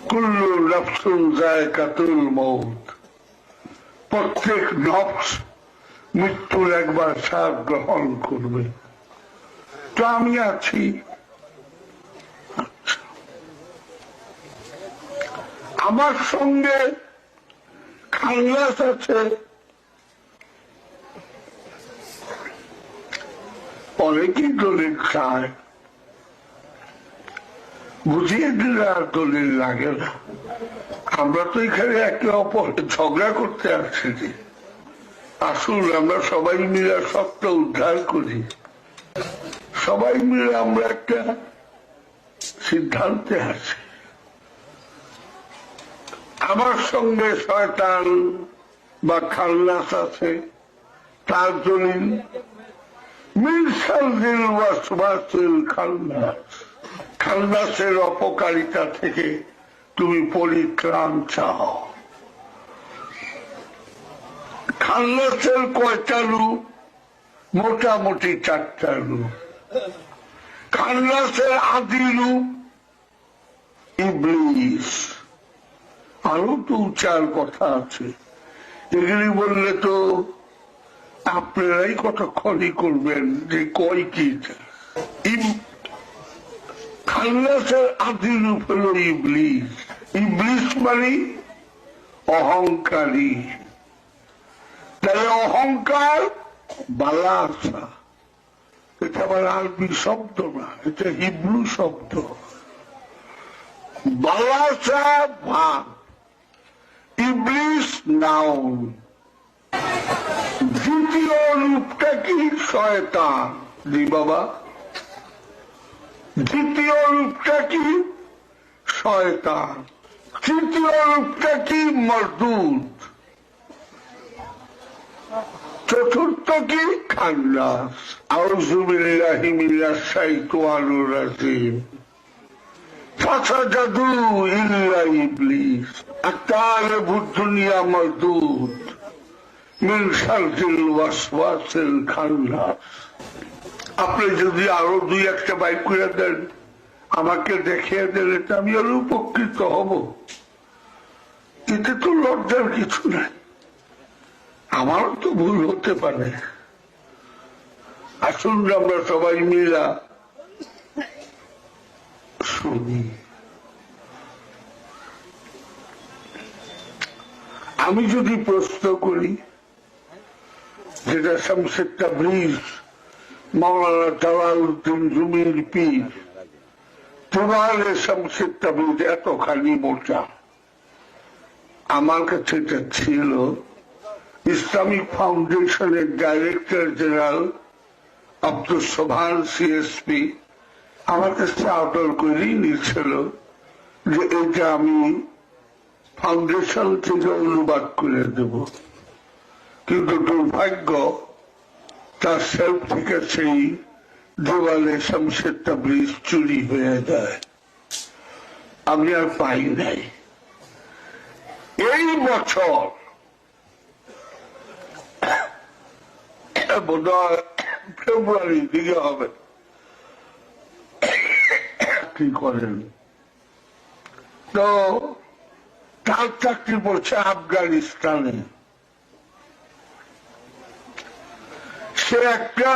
কুল্লু নফসুন যায়কাতুল মউত, প্রত্যেক নফস মৃত্যুর একবার স্বাদ গ্রহণ করবে। তো আমি আছি। আমার সঙ্গে খান্নাস আছে, অনেকেই দলিল চায়, বুঝিয়ে দিলে আর দলিল লাগে না। আমরা তো এখানে একে অপরের ঝগড়া করতে আসছি। আসুন আমরা সবাই মিলে সত্য উদ্ধার করি, সবাই মিলে আমরা একটা সিদ্ধান্তে আছি। আমার সঙ্গে শয়তান বা খান্নাস আছে, তার দলিল মিরসাল ওয়াসওয়াসিল খান্নাস, খান্নাসের অপকারিতা থেকে তুমি পরিত্রাণ চাও। খান্নাসের কয়টা রূপ? মোটামুটি 4টা রূপ। খান্নাসের আদি রূপ ইবলিস। আরো তো 4 কথা আছে, এগুলি বললে তো আপনারাই কতক্ষণই করবেন যে কয় কি। খান্নাসের আদি রূপ হল ইবলিস। ইবলিস মানে অহংকারী। তাহলে অহংকার বালাসা, এটা আবার আরবি শব্দ না, এটা হিব্রু শব্দ। বালাসা ভাব, ইবলিস নাউন। দ্বিতীয় রূপটা কি? শয়তান। জি বাবা, দ্বিতীয় রূপটা কি? শয়তান। তৃতীয় রূপটা কি? মরদুদ। চতুর্থ কি? খান্নাস। আউযু বিল্লাহি মিনাশ শাইতানির রাজিম। ফাসাজাদু ইল্লা ইবলিস আতালাবুদ দুনিয়া মরদুদ মিন শাররিল ওয়াসওয়াসিল খান্নাস। আপনি যদি আরো 2-1টা বাইক করে দেন, আমাকে দেখিয়ে দিলে আমি আরো উপকৃত হব। এতে তো লজ্জার কিছু নাই, আমারও তো ভুল হতে পারে। আসুন আমরা সবাই মিলা শুনি। আমি যদি প্রশ্ন করি, যেটা শামসে তাবরিজ মাওলানা জালালউদ্দিন রুমির পীর, তোমার শামসে তাবরিজ এতখানি মোটা, আমার কাছে এটা ছিল ইসলামিক ফাউন্ডেশনের director general Abdul Sobhan CSP আমার কাছে অর্ডার করেই নিয়েছিল যে এটা আমি ফাউন্ডেশন থেকে অনুবাদ করে দেব। কিন্তু দুর্ভাগ্য, তার সেলফ থেকে সেই দেওয়ালে শামসে তাবরিজ চুরি হয়ে যায়, আমি আর পাই নাই। এই বছর বোধহয় ফেব্রুয়ারির দিকে হবে, কি করেন তো তার চাকরি পড়ছে আফগানিস্তানে। সে একটা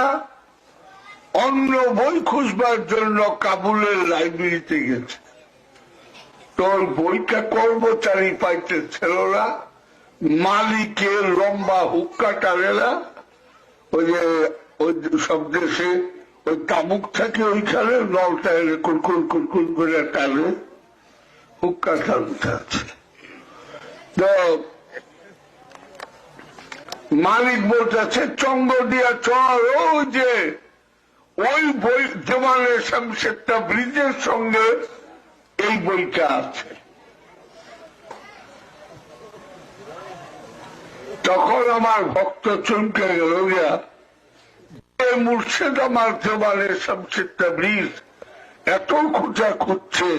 অন্য বই খুঁজবার জন্য কাবুলের লাইব্রেরিতে গেছে। তোর বইটা কর্মচারী পাইতে ছিল না, মালিকের লম্বা হুক্কা টানে না, ওই যে ওই সব দেশে ওই তাবুক থাকে, ওইখানে নলটা এনে কুলকুল কুলকুল করে টানে, হুক্কা টানতে আছে। তো মালিক বলতেছে চঙ্গ দিয়া চল, ওই যে ওই বই জমানের শামসে তাবরিজের সঙ্গে এই বইটা আছে। তখন আমার ভক্ত চমকে গেল, মুর্শিদ আমার জমানের শামসে তাবরিজ এত খোঁজা খুঁজছে,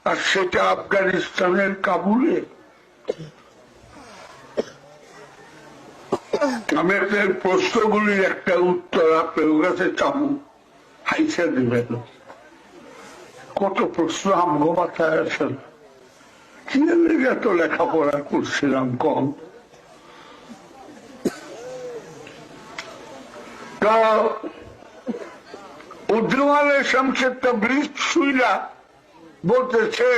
আর সেটা আফগানিস্তানের কাবুলে। আমি আপনার প্রশ্নগুলির একটা উত্তর আপনার কাছে চাবো, হাইসা দিবেন। কত প্রশ্ন আমগো মাথায় আসেন, কি এত লেখাপড়া করছিলাম কম। তো উদ্দিমানের শামসের তাবরিজ শুইলা বলতেছে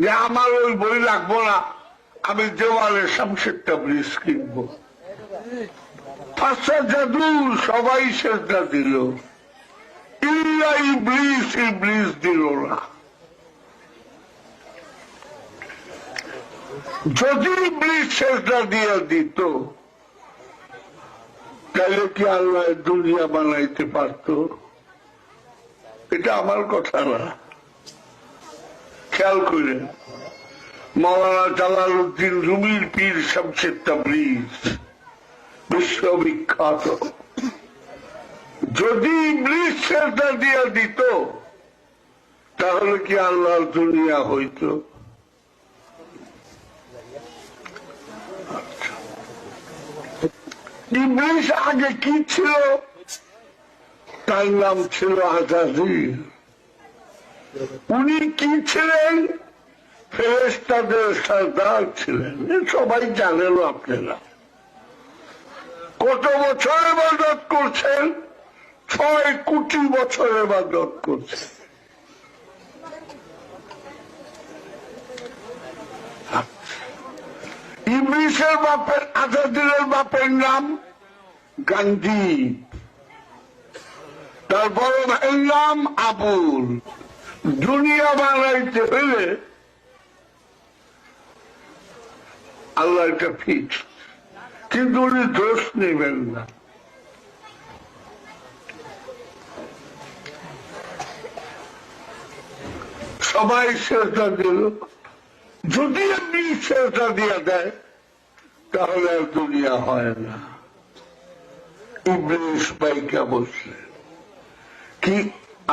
যে আমার ওই বই লাগবো না, আমি দেওয়ালে শামসের তাবরিজ কিনবো। পাঁচটা জাদু সবাই সেজদা দিল, ইল্লা ইবলিস, ইবলিস দিল না। যদি ইবলিস সেজদা দিয়ে দিত তাহলে কি আল্লাহ দুনিয়া বানাইতে পারত? এটা আমার কথা না, খেয়াল করেন। মৌলানা জালালউদ্দিন রুমির পীর শামসের তাবরিজ বিশ্ববিখ্যাত, যদি ইবলিস সেজদা দিয়ে দিত তাহলে কি আল্লাহর দুনিয়া হইত? ইবলিস আগে কি ছিল? তার নাম ছিল আজাজিল। উনি কি ছিলেন? ফেরেশতাদের সরদার ছিলেন। সবাই জানেন আপনারা। কত বছর ইবাদত করছেন? 6 কোটি বছর ইবাদত করছেন। ইবলিসের বাপের, আজাজিলের বাপের নাম গান্ধী, তার বড় ভাইয়ের নাম আবুল। দুনিয়া বানাইতে হইলে আল্লাহ এটা ফিক্স, কিন্তু উনি দোষ নেবেন না। সবাই সেজদা দিল, যদি আপনি সেজদা দিয়ে দেয় তাহলে আর দুনিয়া হয় না। ইবলিস পাইকা বসলেন। কি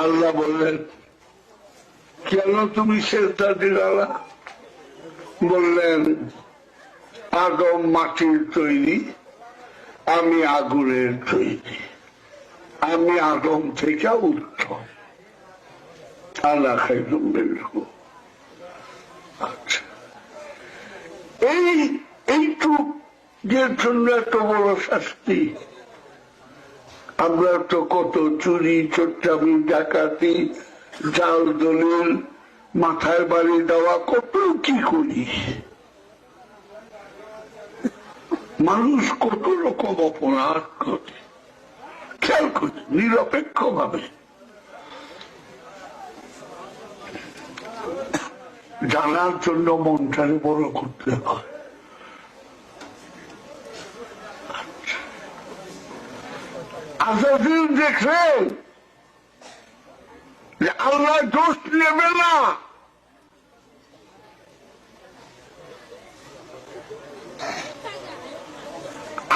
আল্লাহ বললেন, কেন তুমি সেজদা দিলা না? বললেন, আদম মাটির তৈরি, আমি আগুনের তৈরি, আমি আদম থেকে উত্তম। আল্লাহ খাইতুম মিনহু। আচ্ছা, এইটুক যে জন্য এত বড় শাস্তি। আমরা তো কত চুরি, চোট্টামি, ডাকাতি, জাল দলিল, মাথায় বাড়ি দেওয়া, কত কি করি। মানুষ কত রকম অপরাধ করে, খেয়াল করি নিরপেক্ষ ভাবে। জানার জন্য মনটারে বড় করতে হয়। আজাজিল দেখলেন যে আল্লাহ দোষ নেবে না,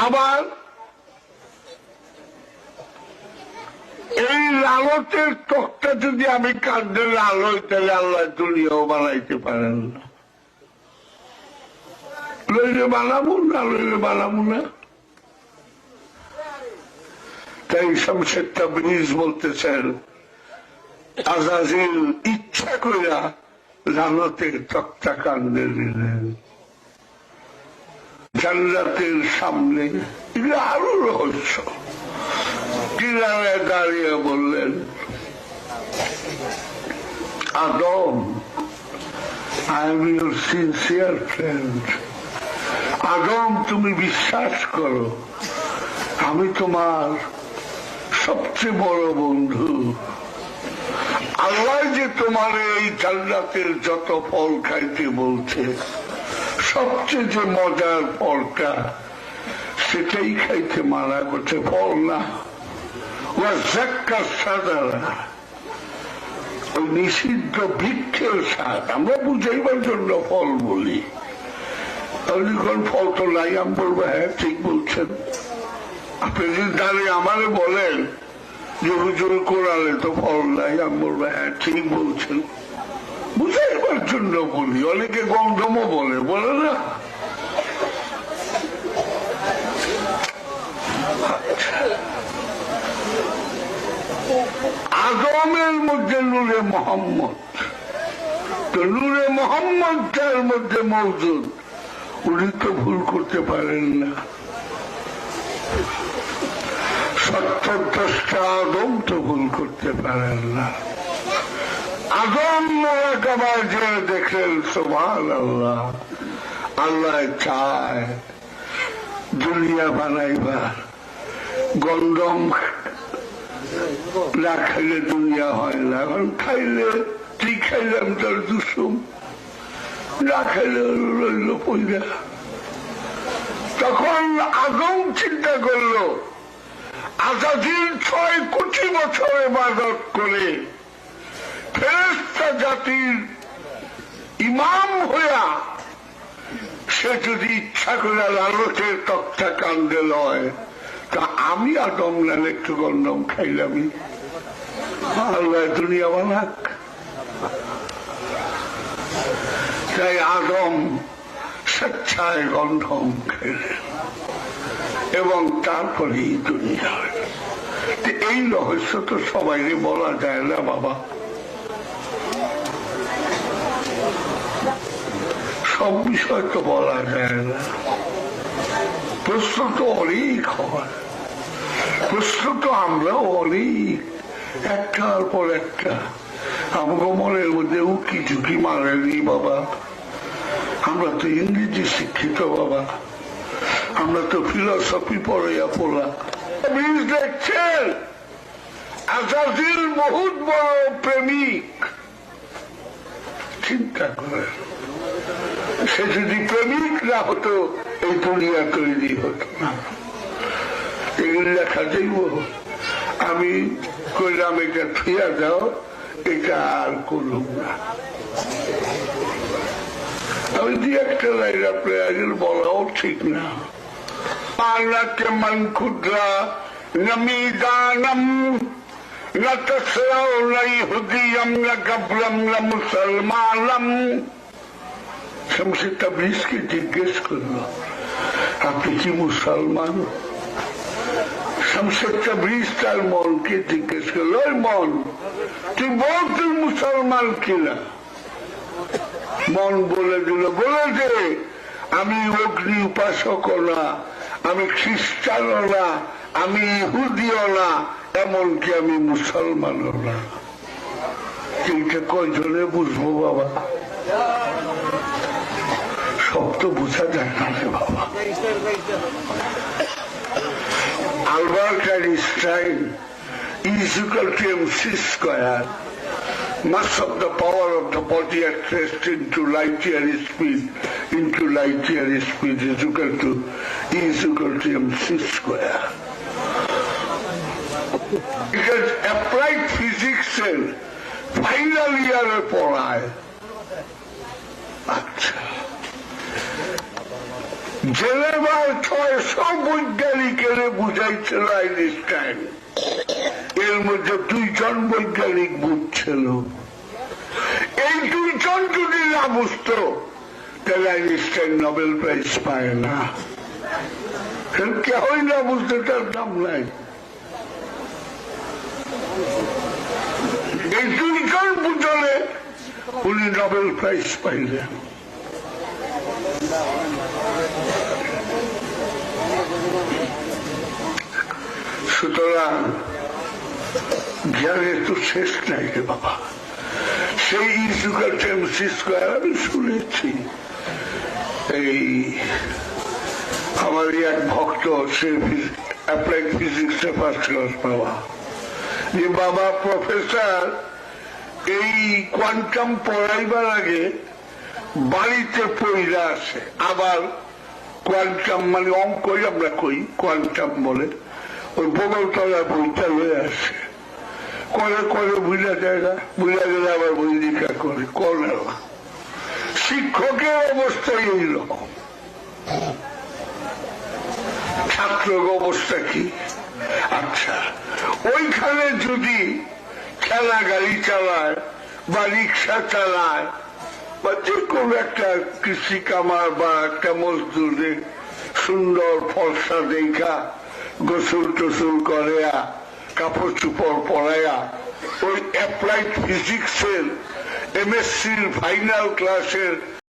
আবার এই লালতের তকটা যদি আমি কাঁদে লাল হই, তাহলে আল্লাহ দুনিয়াও বানাইতে পারেন না। লইলে বানাবো না, লইলে বানাবো না। তাই শামসের তাবরিজ বলতেছেন, আজাজিল ইচ্ছা কইরা লালতের তক্তা কান্দে দিলেন জান্নাতের সামনে। এটা আরো রহস্য। কিনারে দাঁড়িয়ে বললেন, Adam, I am your sincere friend. Adam, তুমি বিশ্বাস করো আমি তোমার সবচেয়ে বড় বন্ধু। আল্লাহ যে তোমার এই জান্নাতের যত ফল খাইতে বলছে, সবচেয়ে যে মজার ফলটা সেটাই খাইতে মানা করছে, ফল না। ওই নিষিদ্ধ বৃক্ষের স্বাদ আমরা বুঝাইবার জন্য ফল বলি। যখন ফল তো নাই, আমি বলবো হ্যাঁ ঠিক বলছেন। আপনি যদি দাঁড়িয়ে আমারে বলেন যে হুজুর কোরআনে তো ফল নাই, আমি বলবো হ্যাঁ ঠিক বলছেন, বুঝাইবার জন্য বলি। অনেকে গন্ধমও বলে, বলে না? আদমের মধ্যে নূরে মোহাম্মদ, তো নূরে মোহাম্মদ তার মধ্যে মওজুদ, উনি তো ভুল করতে পারেন না। 70 আদম তো ভুল করতে পারেন না। আদম মোরাকাবায় যে দেখলেন সুবহানাল্লাহ, আল্লাহ চায় দুনিয়া বানাইবার, গন্ধম না খাইলে দুনিয়া হয় না। এখন খাইলে ঠিক খাইলাম তার দুসুম, না খাইলে রইল পয়লা। তখন আদম চিন্তা করলো আজাদির 6 কোটি বছর ইবাদত করে ফেরেশতা জাতির ইমাম হইয়া সে যদি ইচ্ছা করে লালচের তক্তা কান্দে লয়, তা আমি আদম নালে একটু গন্ধম খাইলামই। আল্লাহ দুনিয়া বানাক। তাই আদম স্বেচ্ছায় গন্ধম খাইলেন এবং তারপরে এই দুনিয়া। এই রহস্য তো সবাইকে বলা যায় না বাবা, সব বিষয় তো বলা যায় না। প্রশ্ন তো অনেক হয়, প্রশ্ন তো আমরাও অনেক একটার পর একটা। আমাকে মনের মধ্যে উকি ঝুঁকি মারেনি বাবা। আমরা তো ইংরেজি শিক্ষিত বাবা, আমরা তো ফিলসফি পড়াইয়া পড়া। দেখছেন আজাদিল বহুত বড় প্রেমিক। চিন্তা করেন, সে যদি প্রেমিক না হতো এই দুনিয়া তৈরি হতো না। এগুলি লেখা যাইব, আমি কইলাম এটা ফিয়া দাও, এটা আর করলাম না। আমি দিয়ে একটা লাইন আপনার বলাও ঠিক না। পালাকে মন ক্ষুদ্রা নমি দানম না তসরাও নাই হুদিয়ম না গবরম না মুসলমানম। শামসুর তাবরিজকে জিজ্ঞেস করলো, আপনি কি মুসলমান? শামসুর তাবরিজ তার মনকে জিজ্ঞেস করলো, ওই মন তুই বল তুই মুসলমান কিনা? মন বলে দিল, বলে দে আমি অগ্নি উপাসক না, আমি খ্রিস্টানও না, আমি ইহুদিও না, এমনকি আমি মুসলমানও না। এইটা কয়জনে বুঝবো বাবা? সব তো বোঝা যায় না রে বাবা। Albert Einstein is equal to mc square. Mass of the power of the body expressed into light year speed is equal to mc square. Because applied physics এর ফাইনাল ইয়ারে পড়ায়। আচ্ছা, জেনেভার 600 বৈজ্ঞানিকের বুঝাইছিল আইনস্টাইন, এর মধ্যে 2 জন বৈজ্ঞানিক বুঝছিল। এই 2 জন যদি না বুঝত তাহলে আইনস্টাইন নোবেল প্রাইজ পায় না। কেউই না বুঝতে তার দাম নাই। এই 2 জন বুঝলে উনি নোবেল প্রাইজ পাইলেন। সুতরাং জ্ঞানের তো শেষ নাই রে বাবা। সেই ইজুকালমসি স্কোয়ার আমি শুনেছি। এই আমার এক ভক্ত, সে অ্যাপ্লাইড ফিজিক্সে ফার্স্ট ক্লাস বাবা, যে বাবা প্রফেসর এই কোয়ান্টাম পড়াইবার আগে বাড়িতে পড়িরা আসে, আবার কোয়ান্টাম মানে অঙ্কই আমরা কই, কোয়ান্টাম বলে, ওই বগলতলা বইটা হয়ে আসে, করে করে বুঝা যায় না, বুঝা গেলে আবার বই লেখা করে করে না। শিক্ষকের অবস্থা এইরকম, ছাত্রের অবস্থা কি? আচ্ছা, ওইখানে যদি খেলা গাড়ি চালায় বা রিক্সা চালায় বা যে কোনো একটা কৃষি কামার বা একটা মজদুরে সুন্দর ফর্সা দেখা গোসল টোসল করে, কাপড় চুপড় পরাইয়া ওই অ্যাপ্লাইড ফিজিক্সের এমএসসির ফাইনাল ক্লাসের